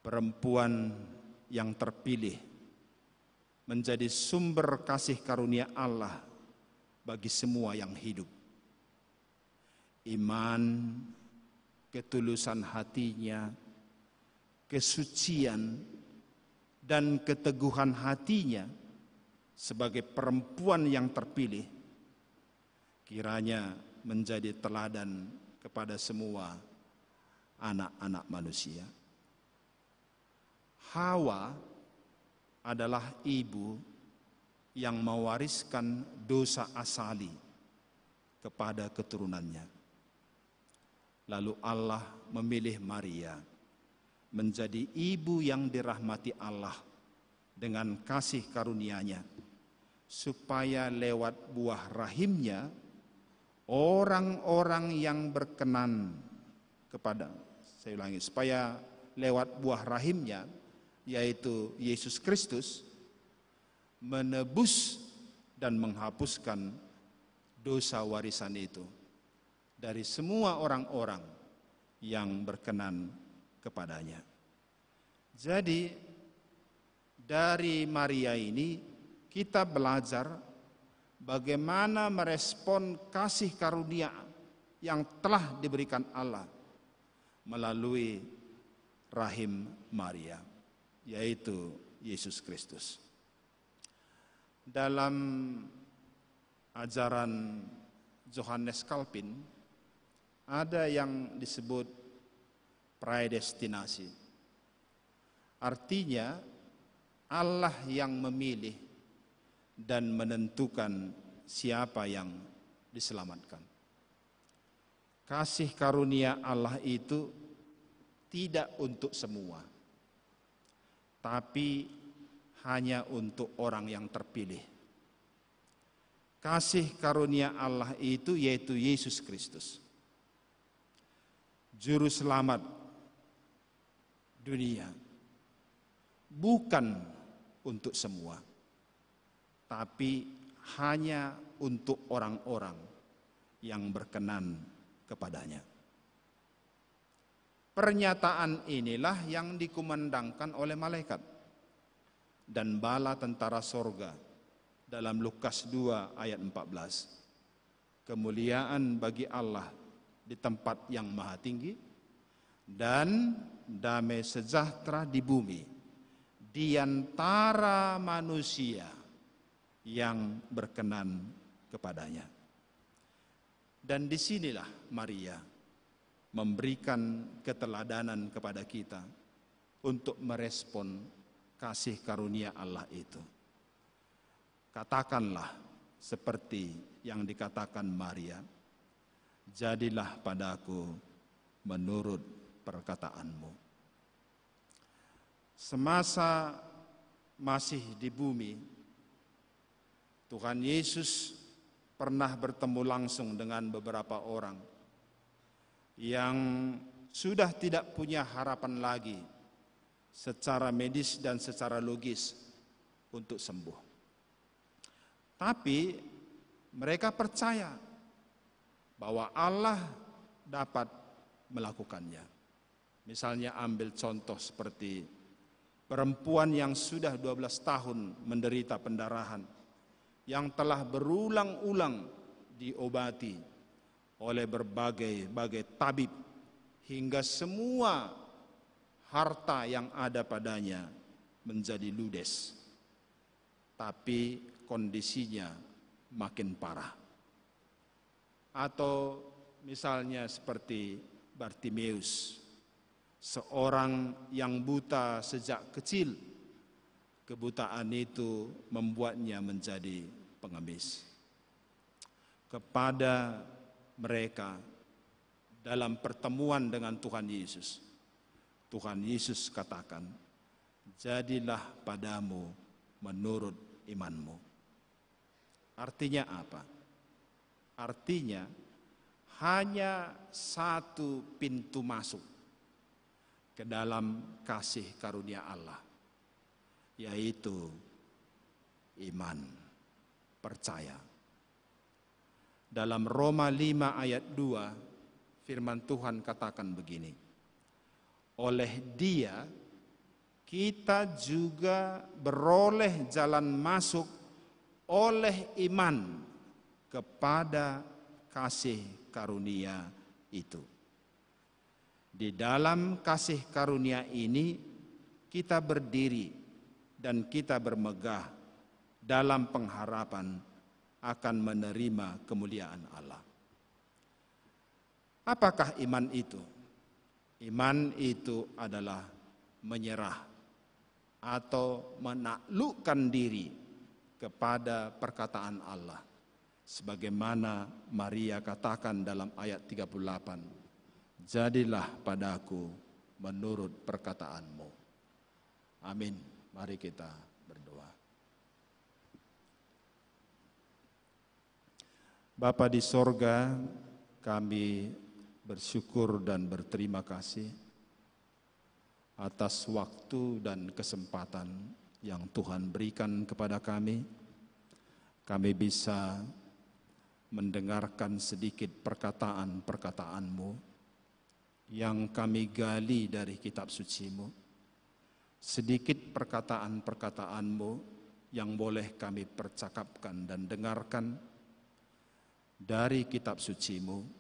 Perempuan yang terpilih menjadi sumber kasih karunia Allah bagi semua yang hidup. Iman, ketulusan hatinya, kesucian, dan keteguhan hatinya sebagai perempuan yang terpilih, kiranya menjadi teladan kepada semua anak-anak manusia. Hawa adalah ibu yang mewariskan dosa asali kepada keturunannya. Lalu Allah memilih Maria menjadi ibu yang dirahmati Allah dengan kasih karunia-Nya, supaya lewat buah rahimnya orang-orang yang berkenan kepada, saya ulangi, supaya lewat buah rahimnya yaitu Yesus Kristus, menebus dan menghapuskan dosa warisan itu dari semua orang-orang yang berkenan kepadanya. Jadi dari Maria ini kita belajar bagaimana merespon kasih karunia yang telah diberikan Allah melalui rahim Maria, yaitu Yesus Kristus. Dalam ajaran Johannes Calvin ada yang disebut predestinasi. Artinya Allah yang memilih dan menentukan siapa yang diselamatkan. Kasih karunia Allah itu tidak untuk semua, tapi hanya untuk orang yang terpilih. Kasih karunia Allah itu yaitu Yesus Kristus, Juru Selamat dunia, bukan untuk semua, tapi hanya untuk orang-orang yang berkenan kepadanya. Pernyataan inilah yang dikumandangkan oleh malaikat dan bala tentara sorga dalam Lukas 2 ayat 14. Kemuliaan bagi Allah di tempat yang maha tinggi dan damai sejahtera di bumi di antara manusia yang berkenan kepadanya. Dan disinilah Maria memberikan keteladanan kepada kita untuk merespon kasih karunia Allah itu. Katakanlah seperti yang dikatakan Maria, jadilah padaku menurut perkataanmu. Semasa masih di bumi, Tuhan Yesus pernah bertemu langsung dengan beberapa orang yang sudah tidak punya harapan lagi secara medis dan secara logis untuk sembuh. Tapi mereka percaya bahwa Allah dapat melakukannya. Misalnya ambil contoh seperti perempuan yang sudah 12 tahun menderita pendarahan, yang telah berulang-ulang diobati oleh berbagai tabib hingga semua harta yang ada padanya menjadi ludes. Tapi kondisinya makin parah. Atau misalnya seperti Bartimeus, seorang yang buta sejak kecil. Kebutaan itu membuatnya menjadi pengemis. Kepada mereka dalam pertemuan dengan Tuhan Yesus katakan, jadilah padamu menurut imanmu. Artinya apa? Artinya hanya satu pintu masuk ke dalam kasih karunia Allah, yaitu iman, percaya. Dalam Roma 5 ayat 2, firman Tuhan katakan begini, oleh Dia kita juga beroleh jalan masuk oleh iman kepada kasih karunia itu. Di dalam kasih karunia ini kita berdiri dan kita bermegah dalam pengharapan akan menerima kemuliaan Allah. Apakah iman itu? Iman itu adalah menyerah atau menaklukkan diri kepada perkataan Allah. Sebagaimana Maria katakan dalam ayat 38, jadilah padaku menurut perkataanmu. Amin. Mari kita berdoa. Bapa di sorga, kami bersyukur dan berterima kasih atas waktu dan kesempatan yang Tuhan berikan kepada kami. Kami bisa mendengarkan sedikit perkataan-perkataan-Mu yang kami gali dari kitab suci-Mu. Sedikit perkataan-perkataan-Mu yang boleh kami percakapkan dan dengarkan dari kitab suci-Mu.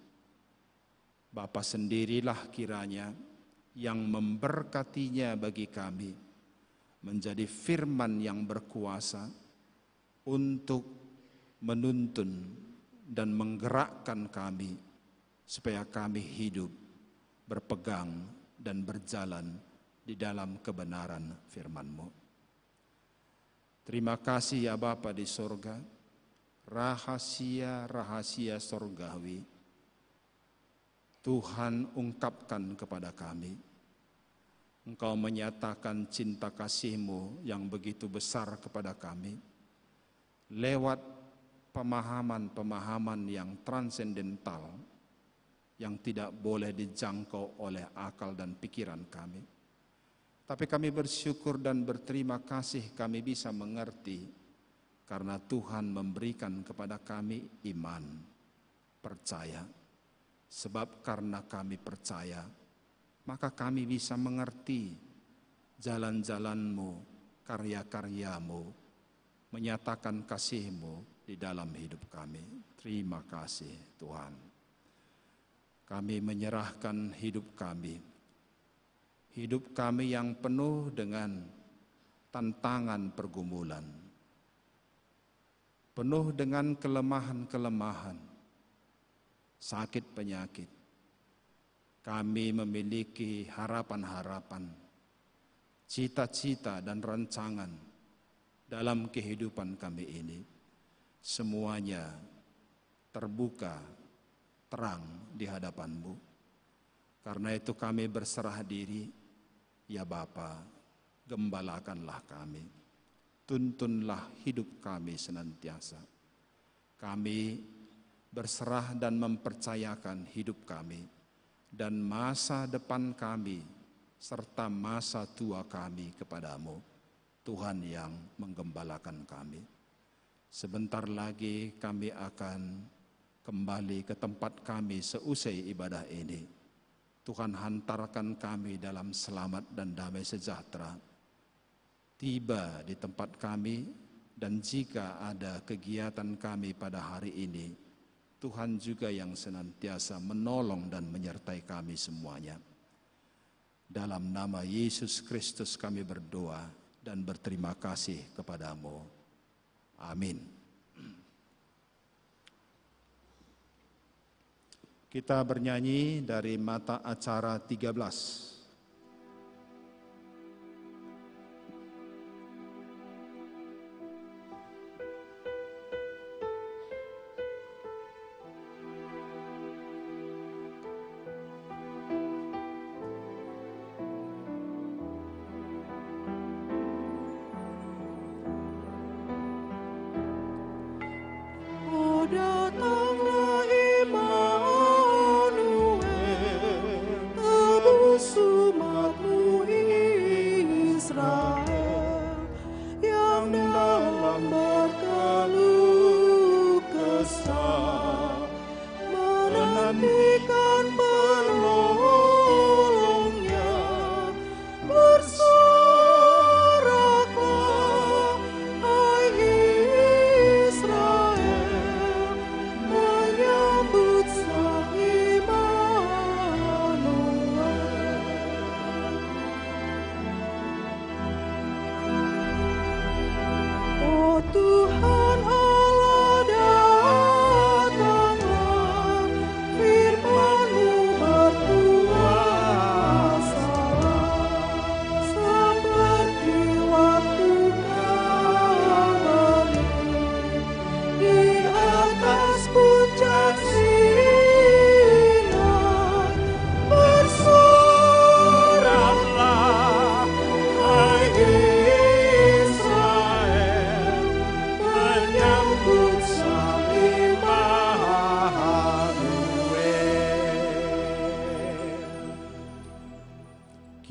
Bapa sendirilah kiranya yang memberkatinya bagi kami, menjadi firman yang berkuasa untuk menuntun dan menggerakkan kami, supaya kami hidup, berpegang dan berjalan di dalam kebenaran firman-Mu. Terima kasih ya Bapa di sorga, rahasia-rahasia sorgawi Tuhan ungkapkan kepada kami. Engkau menyatakan cinta kasih-Mu yang begitu besar kepada kami lewat pemahaman-pemahaman yang transendental yang tidak boleh dijangkau oleh akal dan pikiran kami. Tapi kami bersyukur dan berterima kasih kami bisa mengerti karena Tuhan memberikan kepada kami iman, percaya. Sebab karena kami percaya, maka kami bisa mengerti jalan-jalan-Mu, karya-karya-Mu, menyatakan kasih-Mu di dalam hidup kami. Terima kasih Tuhan. Kami menyerahkan hidup kami yang penuh dengan tantangan pergumulan, penuh dengan kelemahan-kelemahan, sakit penyakit. Kami memiliki harapan-harapan, cita-cita dan rancangan dalam kehidupan kami ini. Semuanya terbuka, terang di hadapan-Mu. Karena itu kami berserah diri, ya Bapa, gembalakanlah kami. Tuntunlah hidup kami senantiasa. Kami berserah dan mempercayakan hidup kami dan masa depan kami serta masa tua kami kepadamu, Tuhan yang menggembalakan kami. Sebentar lagi kami akan kembali ke tempat kami seusai ibadah ini. Tuhan hantarkan kami dalam selamat dan damai sejahtera. Tiba di tempat kami, dan jika ada kegiatan kami pada hari ini, Tuhan juga yang senantiasa menolong dan menyertai kami semuanya. Dalam nama Yesus Kristus kami berdoa dan berterima kasih kepadamu. Amin. Kita bernyanyi dari mata acara 13.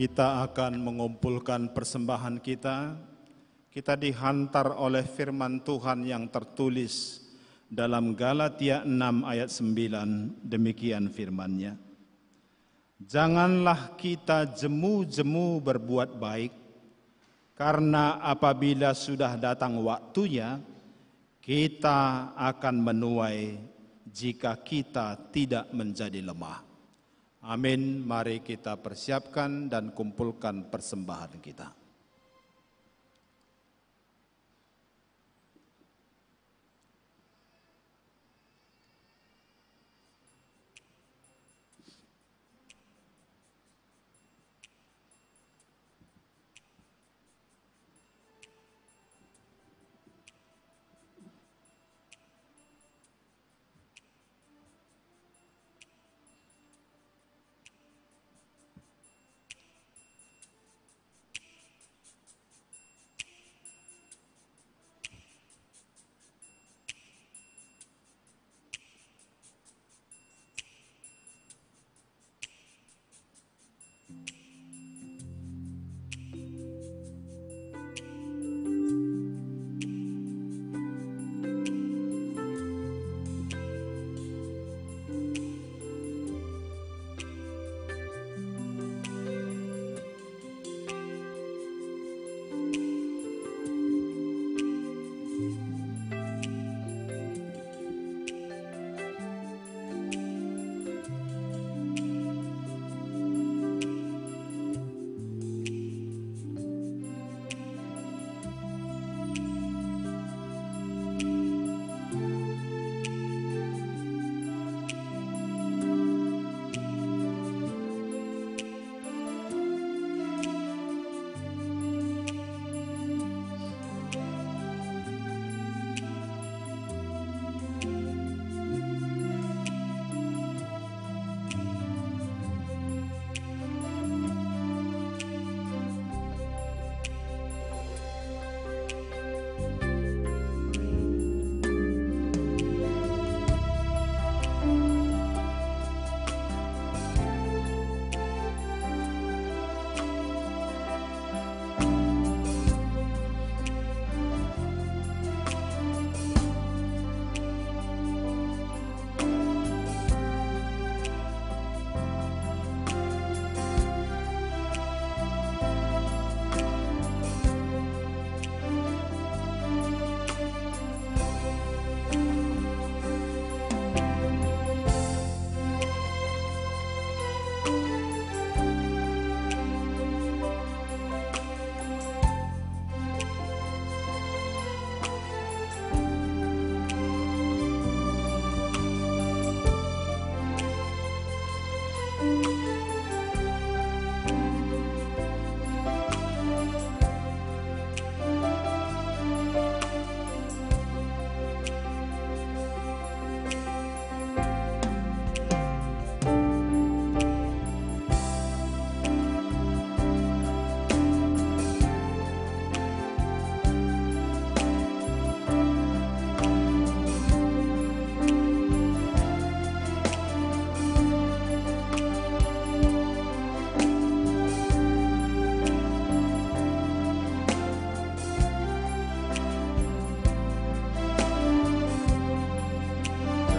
Kita akan mengumpulkan persembahan kita. Kita dihantar oleh firman Tuhan yang tertulis dalam Galatia 6 ayat 9. Demikian firman-Nya. Janganlah kita jemu-jemu berbuat baik, karena apabila sudah datang waktunya, kita akan menuai jika kita tidak menjadi lemah. Amin. Mari kita persiapkan dan kumpulkan persembahan kita.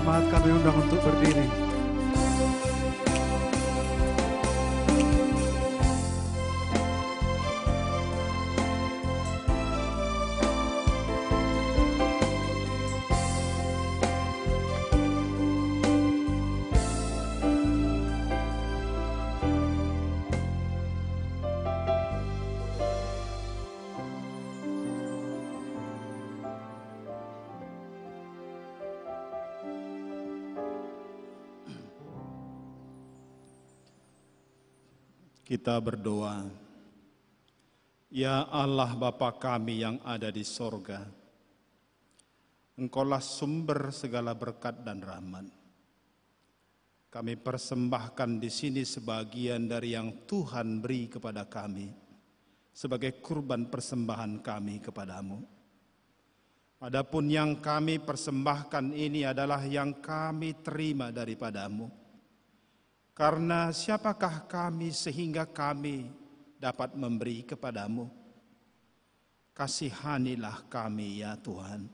Jemaat kami undang untuk berdiri. Kita berdoa. Ya Allah Bapa kami yang ada di sorga, Engkaulah sumber segala berkat dan rahmat. Kami persembahkan di sini sebagian dari yang Tuhan beri kepada kami sebagai kurban persembahan kami kepadamu. Adapun yang kami persembahkan ini adalah yang kami terima daripadamu. Karena siapakah kami sehingga kami dapat memberi kepadamu. Kasihanilah kami ya Tuhan.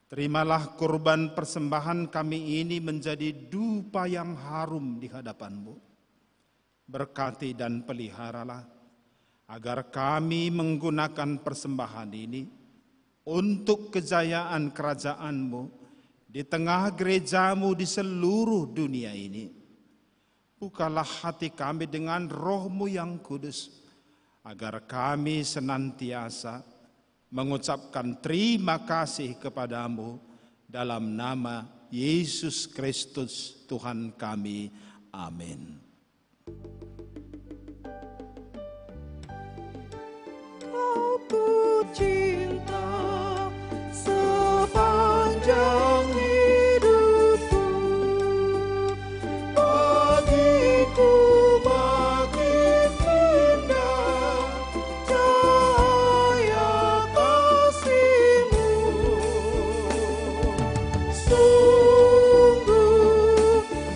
Terimalah kurban persembahan kami ini menjadi dupa yang harum di hadapan-Mu. Berkati dan peliharalah agar kami menggunakan persembahan ini untuk kejayaan kerajaan-Mu di tengah gereja-Mu di seluruh dunia ini. Bukalah hati kami dengan Roh-Mu yang kudus, agar kami senantiasa mengucapkan terima kasih kepadamu dalam nama Yesus Kristus Tuhan kami. Amin. Aku cinta sepanjang hidupku, bagiku makin indah cahaya kasih-Mu. Sungguh,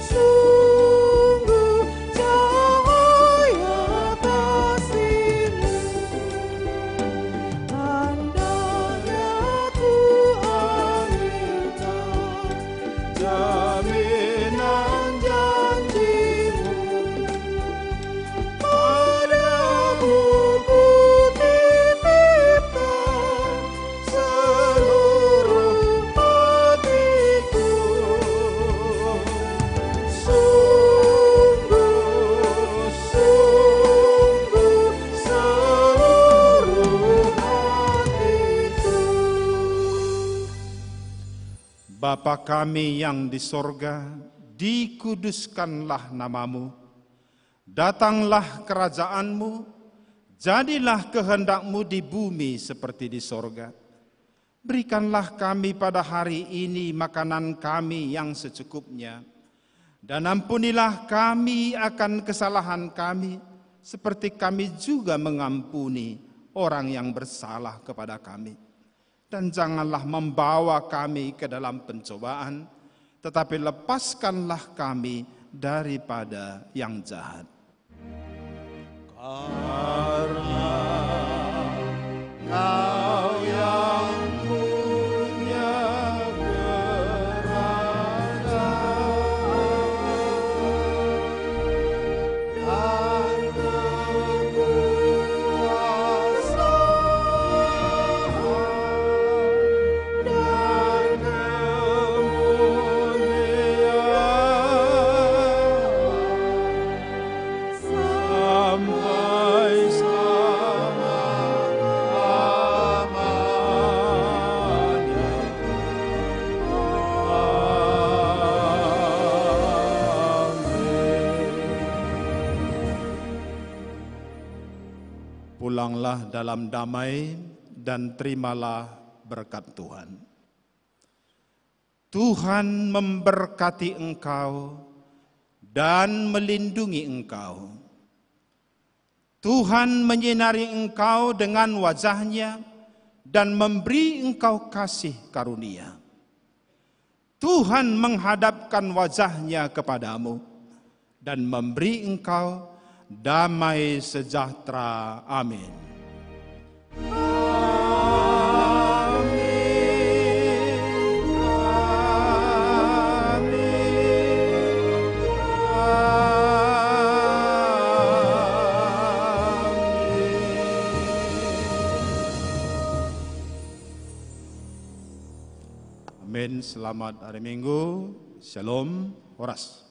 sungguh cahaya kasih-Mu. Andainya ku aminkan jaminan janji-Mu, padamu ku titipkan seluruh hatiku. Sungguh, sungguh seluruh hatiku. Bapa kami yang di sorga, dikuduskanlah namamu. Datanglah kerajaan-Mu, jadilah kehendak-Mu di bumi seperti di sorga. Berikanlah kami pada hari ini makanan kami yang secukupnya. Dan ampunilah kami akan kesalahan kami, seperti kami juga mengampuni orang yang bersalah kepada kami. Dan janganlah membawa kami ke dalam pencobaan, tetapi lepaskanlah kami daripada yang jahat. Karena Kau yang punya kerajaan dan kekuasaan dan kemuliaan sampai selama-lamanya. Amin. Pulanglah dalam damai dan terimalah berkat Tuhan. Tuhan memberkati engkau dan melindungi engkau. Tuhan menyinari engkau dengan wajah-Nya dan memberi engkau kasih karunia. Tuhan menghadapkan wajah-Nya kepadamu dan memberi engkau damai sejahtera. Amin. Amin. Selamat hari Minggu. Shalom. Horas.